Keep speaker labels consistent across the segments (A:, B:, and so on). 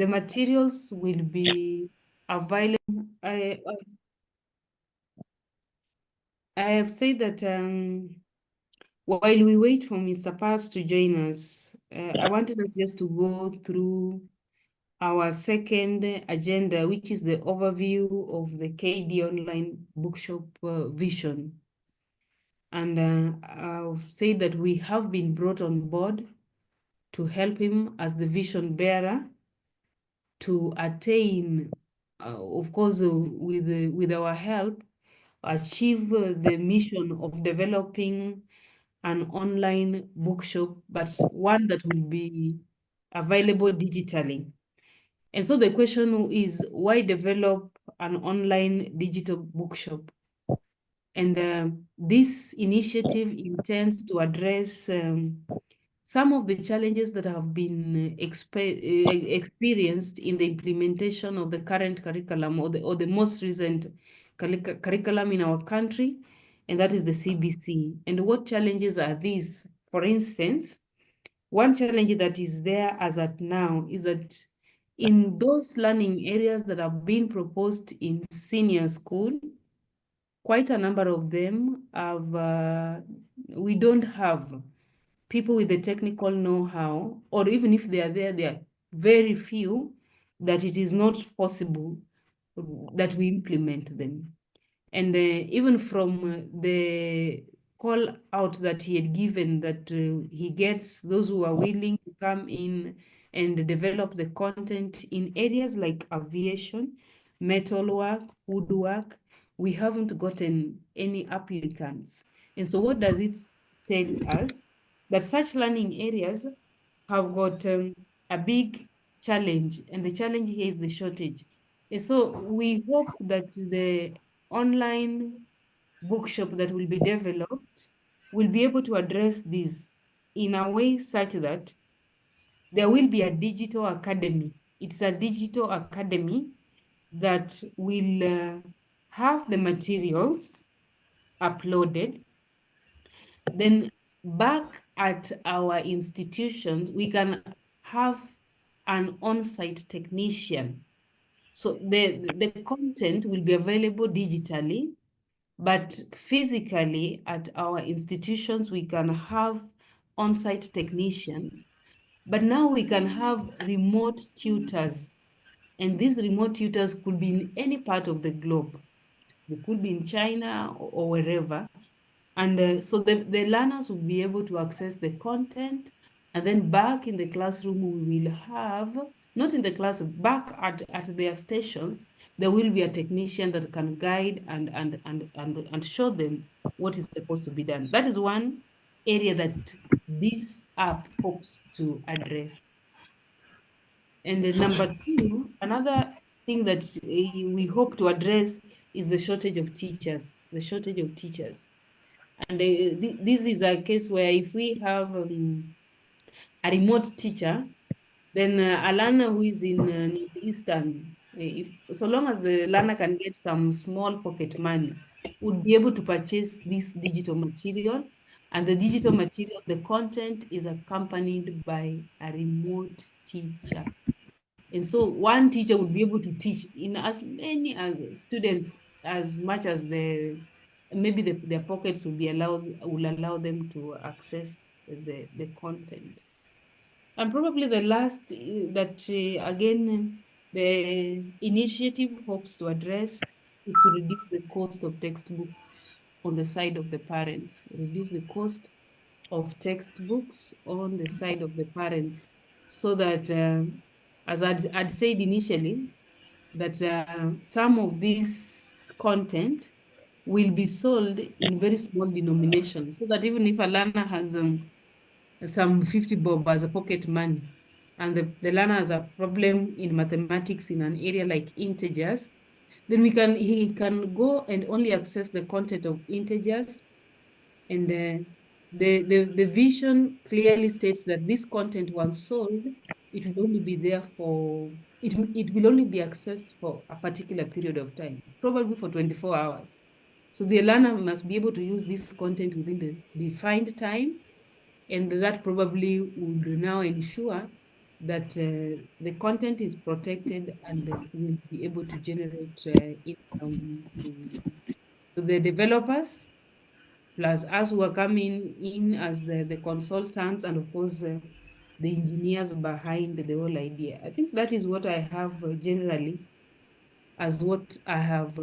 A: the materials will be available. I have said that while we wait for Mr. Paz to join us, I wanted us just to go through our second agenda, which is the overview of the KD online bookshop vision. And I'll say that we have been brought on board to help him as the vision bearer to attain, of course, with our help, achieve the mission of developing an online bookshop, but one that will be available digitally. And so the question is, why develop an online digital bookshop? And this initiative intends to address some of the challenges that have been experienced in the implementation of the current curriculum, or the most recent curriculum in our country, and that is the CBC. And what challenges are these? For instance, one challenge that is there as at now is that in those learning areas that have been proposed in senior school, quite a number of them have, we don't have people with the technical know-how, or even if they are very few, that it is not possible that we implement them. And even from the call out that he had given, that he gets those who are willing to come in and develop the content in areas like aviation, metalwork, woodwork, we haven't gotten any applicants. And so what does it tell us? That such learning areas have got a big challenge, and the challenge here is the shortage. And so we hope that the online bookshop that will be developed will be able to address this in a way such that there will be a digital academy. It's a digital academy that will have the materials uploaded. Then back at our institutions, we can have an on-site technician. So the content will be available digitally, but physically at our institutions, we can have on-site technicians. But now we can have remote tutors. And these remote tutors could be in any part of the globe. They could be in China or wherever. And so the learners will be able to access the content. And then back in the classroom, we will have, not in the class, back at their stations, there will be a technician that can guide and show them what is supposed to be done. That is one area that this app hopes to address. And number two, another thing that we hope to address is the shortage of teachers, the shortage of teachers. And this is a case where if we have a remote teacher, then a learner who is in Northeastern, so long as the learner can get some small pocket money, would be able to purchase this digital material. And the digital material, the content is accompanied by a remote teacher. And so one teacher would be able to teach in as many as students as much as maybe their pockets will allow them to access the content. And probably the last that again the initiative hopes to address is to reduce the cost of textbooks on the side of the parents, reduce the cost of textbooks on the side of the parents, so that as I'd said initially, that some of this content will be sold in very small denominations, so that even if a learner has some 50 bob as a pocket money, and the learner has a problem in mathematics in an area like integers, then he can go and only access the content of integers. And the vision clearly states that this content, once sold, it will only be there for, it will only be accessed for a particular period of time, probably for 24 hours. So the learner must be able to use this content within the defined time, and that probably would now ensure that the content is protected and will be able to generate income to the developers, plus us who are coming in as the consultants, and of course the engineers behind the whole idea. I think that is what I have generally as what I have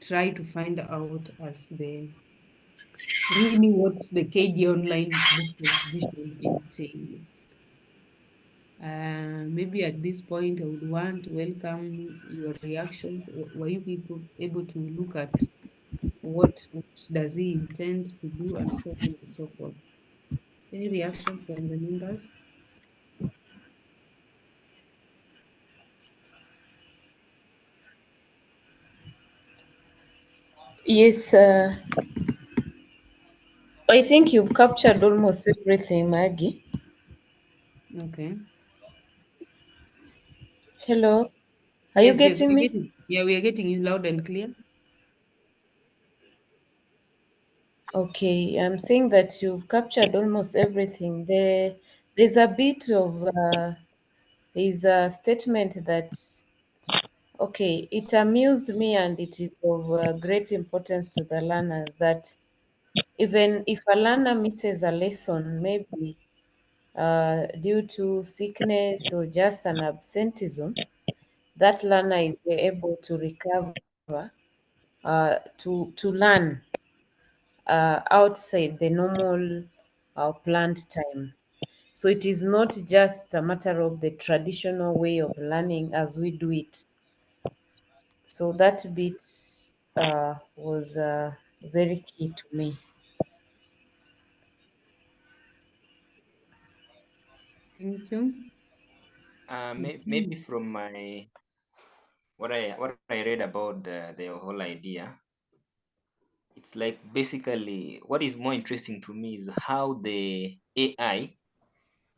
A: tried to find out as the really what the KD online book of vision entails. Maybe at this point, I would want to welcome your reactions. Were you people able to look at what does he intend to do and so on and so forth? Any reaction from the members?
B: Yes, I think you've captured almost everything, Maggie.
A: Okay.
B: Hello, are you
A: Yes, yes,
B: getting
A: we're
B: me?
A: getting, yeah, we are getting you loud and clear.
B: Okay, I'm saying that you've captured almost everything. There's a bit of is a statement that, okay, it amused me and it is of great importance to the learners that even if a learner misses a lesson, maybe due to sickness or just an absenteeism, that learner is able to recover to learn outside the normal planned time. So it is not just a matter of the traditional way of learning as we do it. So that bit was very key to me.
A: Thank you.
C: Maybe
A: Mhm.
C: from my what I read about the whole idea, it's like basically what is more interesting to me is how the AI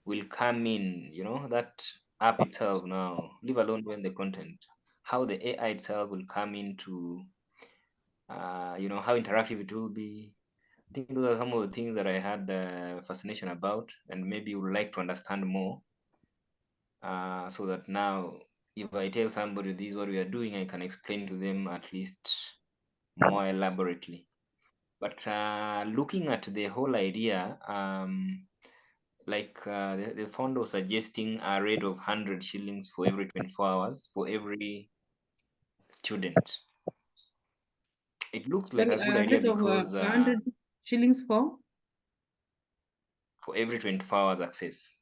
C: will come in. That app itself now, leave alone when the content, how the AI itself will come into, how interactive it will be. I think those are some of the things that I had fascination about, and maybe would like to understand more. So that now, if I tell somebody this is what we are doing, I can explain to them at least more elaborately. But looking at the whole idea, like the founder was suggesting a rate of 100 shillings for every 24 hours for every student. It looks like
A: Sorry,
C: a good
A: I
C: idea
A: heard of
C: because
A: 100 shillings for?
C: for every 24 hours access.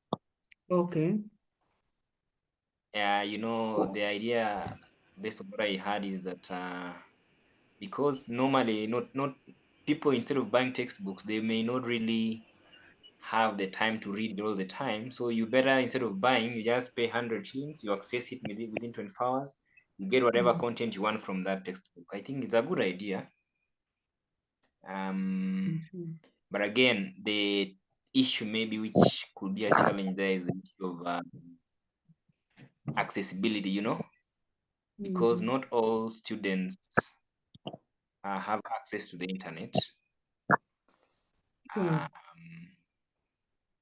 A: Okay.
C: The idea based on what I heard is that because normally not people, instead of buying textbooks, they may not really have the time to read it all the time. So you better, instead of buying, you just pay 100 shillings, you access it within 24 hours, you get whatever
A: Mm.
C: content you want from that textbook. I think it's a good idea.
A: Mhm.
C: But again, the issue maybe which could be a challenge there is the issue of accessibility, because
A: Mhm.
C: not all students have access to the internet.
A: True.
C: Um,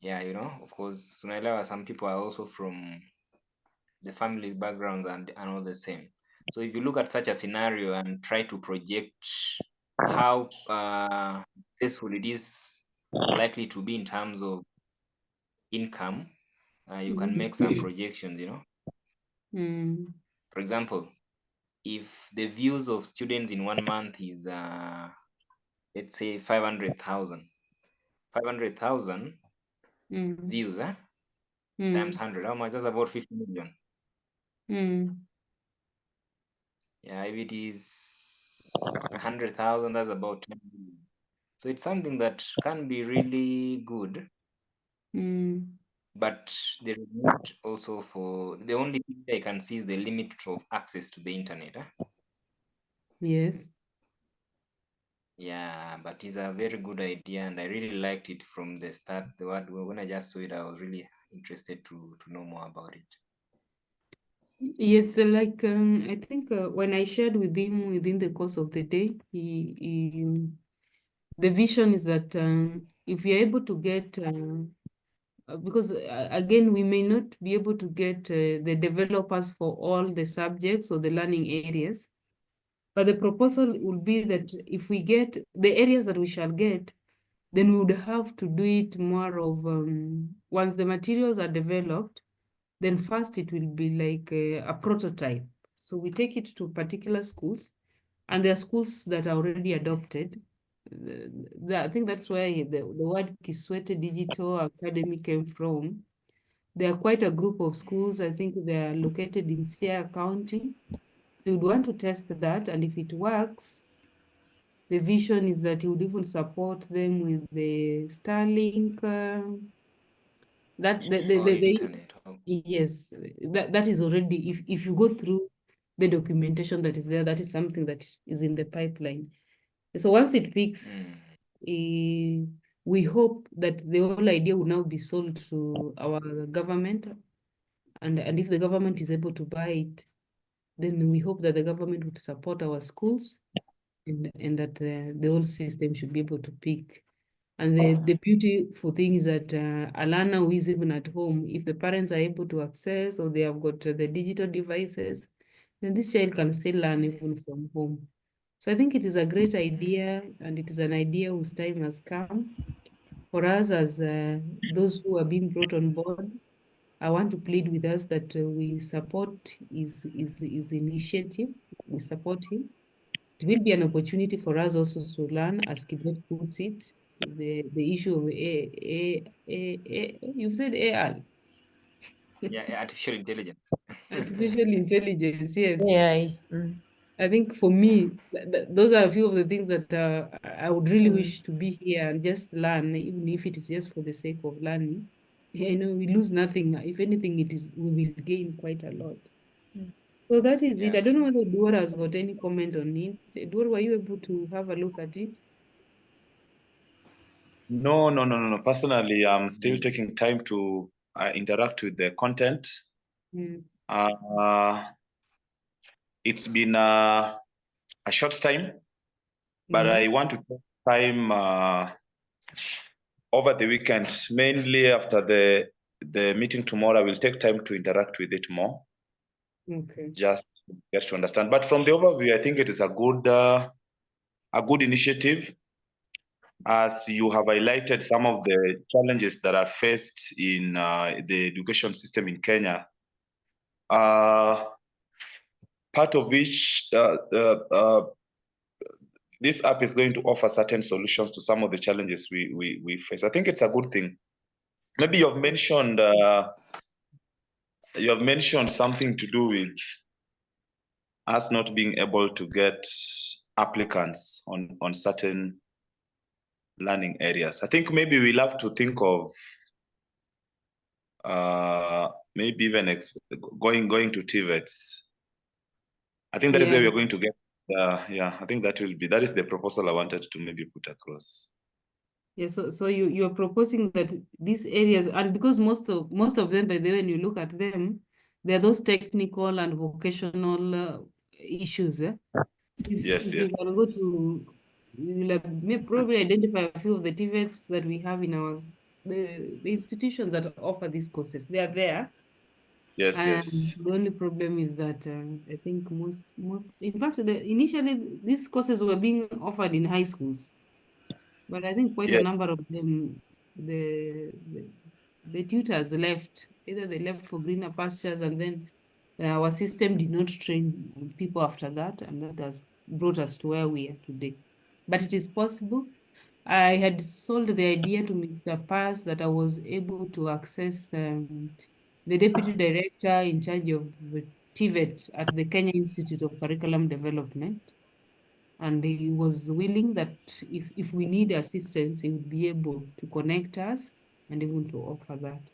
C: yeah, of course, Sunaila, some people are also from the family backgrounds and all the same. So if you look at such a scenario and try to project how successful it is likely to be in terms of income, you can make some
A: Mhm.
C: projections.
A: Mm.
C: For example, if the views of students in 1 month is, let's say, 500,000, 500,000
A: Mm.
C: views, times
A: Mm.
C: 100, how much? That's about 50 million.
A: Mm.
C: Yeah, if it is 100,000, that's about 10 million. So it's something that can be really good,
A: Mm.
C: but there is not also for the only thing I can see is the limit of access to the internet.
A: Yes.
C: Yeah, but it's a very good idea, and I really liked it from the start. The word when I just saw it, I was really interested to know more about it.
A: Yes, like I think when I shared with him within the course of the day, the vision is that if you're able to get because again, we may not be able to get the developers for all the subjects or the learning areas. But the proposal would be that if we get the areas that we shall get, then we would have to do it more of, once the materials are developed, then first it will be like a prototype. So we take it to particular schools, and there are schools that are already adopted. I think that's where the word KISWATE Digital Academy came from. There are quite a group of schools. I think they are located in Sierra County. So we'd want to test that, and if it works, the vision is that you would even support them with the Starlink, that
C: Or internet.
A: yes, that is already, if you go through the documentation that is there, that is something that is in the pipeline. So once it picks, we hope that the whole idea will now be sold to our government, and if the government is able to buy it, then we hope that the government would support our schools, and that the whole system should be able to pick. And the beautiful thing is that a learner who is even at home, if the parents are able to access or they have got the digital devices, then this child can still learn even from home. So I think it is a great idea, and it is an idea whose time has come. For us as those who are being brought on board, I want to plead with us that we support his initiative, we support him. It will be an opportunity for us also to learn, as Kibet puts it, the issue of you've said AI,
C: Yeah, artificial intelligence.
A: artificial intelligence, yes.
B: AI.
A: I think for me, those are a few of the things that I would really wish to be here and just learn, even if it is just for the sake of learning. I know we lose nothing. If anything, we will gain quite a lot. So that is it.
C: Yeah,
A: I don't know
C: true.
A: whether Edward has got any comment on it. Edward, were you able to have a look at it?
D: No. Personally, I'm still taking time to interact with the content.
A: Mm.
D: It's been a short time, but I
A: Yes.
D: want to take time over the weekend, mainly after the meeting tomorrow. I will take time to interact with it more,
A: Okay.
D: just to get to understand. But from the overview, I think it is a good initiative, as you have highlighted some of the challenges that are faced in the education system in Kenya. Part of which this app is going to offer certain solutions to some of the challenges we face. I think it's a good thing. Maybe you have mentioned something to do with us not being able to get applicants on certain learning areas. I think maybe we'll have to think of maybe even going to TVETs. I think that is where we're going to get. I think that is the proposal I wanted to maybe put across.
A: Yeah, so you're proposing that these areas, and because most of them, by the way, when you look at them, they're those technical and vocational issues. So if you can go to, you will probably identify a few of the TVETs that we have in the institutions that offer these courses. They are there.
D: Yes.
A: The only problem is that I think in fact, initially these courses were being offered in high schools. But I think quite a number of them, the tutors left. Either they left for greener pastures, and then our system did not train people after that, and that has brought us to where we are today. But it is possible. I had sold the idea to Mr. Pass that I was able to access the deputy director in charge of the TVET at the Kenya Institute of Curriculum Development. And he was willing that if we need assistance, he would be able to connect us and even to offer that.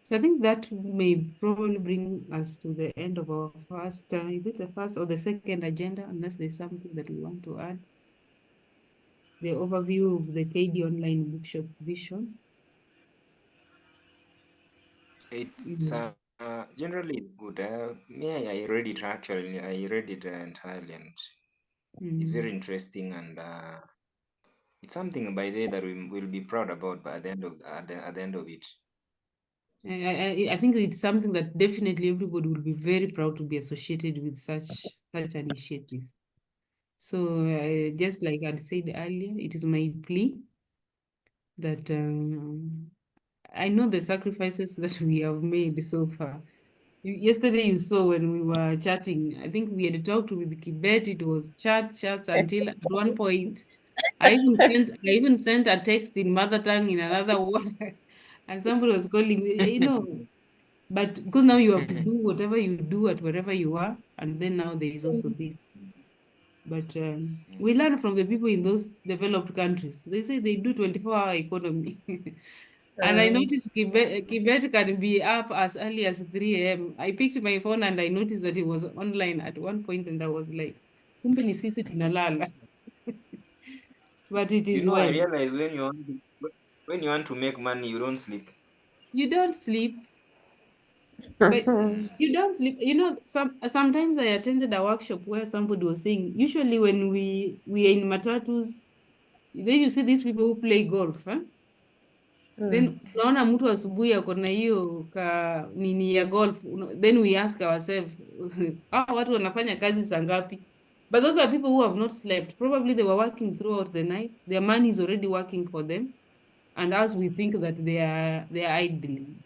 A: So I think that may probably bring us to the end of our first, is it the first or the second agenda, unless there's something that we want to add? The overview of the KD online bookshop vision.
C: It's generally good. I read it actually. I read it entirely, and it's very interesting, and it's something by day that we will be proud about by the end of at the end of it.
A: I think it's something that definitely everybody will be very proud to be associated with such an initiative. So just like I'd said earlier, it is my plea that I know the sacrifices that we have made so far. Yesterday you saw when we were chatting, I think we had talked with Kibet, it was chats until at one point I even sent a text in mother tongue in another word and somebody was calling me, but because now you have to do whatever you do at wherever you are, and then now there is also this. But we learn from the people in those developed countries. They say they do 24-hour economy. And I noticed Kibet can be up as early as 3 a.m. I picked my phone and I noticed that he was online at one point and I was like, kumbe ni sisi tunalala. But it is
C: I
A: well.
C: realize when you want to make money, you don't sleep.
A: You don't sleep, but you don't sleep. Sometimes I attended a workshop where somebody was saying, usually when we are in matatus, then you see these people who play golf, huh? Then unaona mtu asubuhi ako na hiyo ka nini ya golf. Then we ask ourselves, watu wanafanya kazi saa ngapi? But those are people who have not slept. Probably they were working throughout the night. Their money is already working for them. And as we think that they are idling.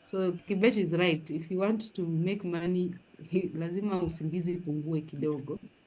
A: So Kibet is right. If you want to make money, lazima usingizi ipungue kidogo.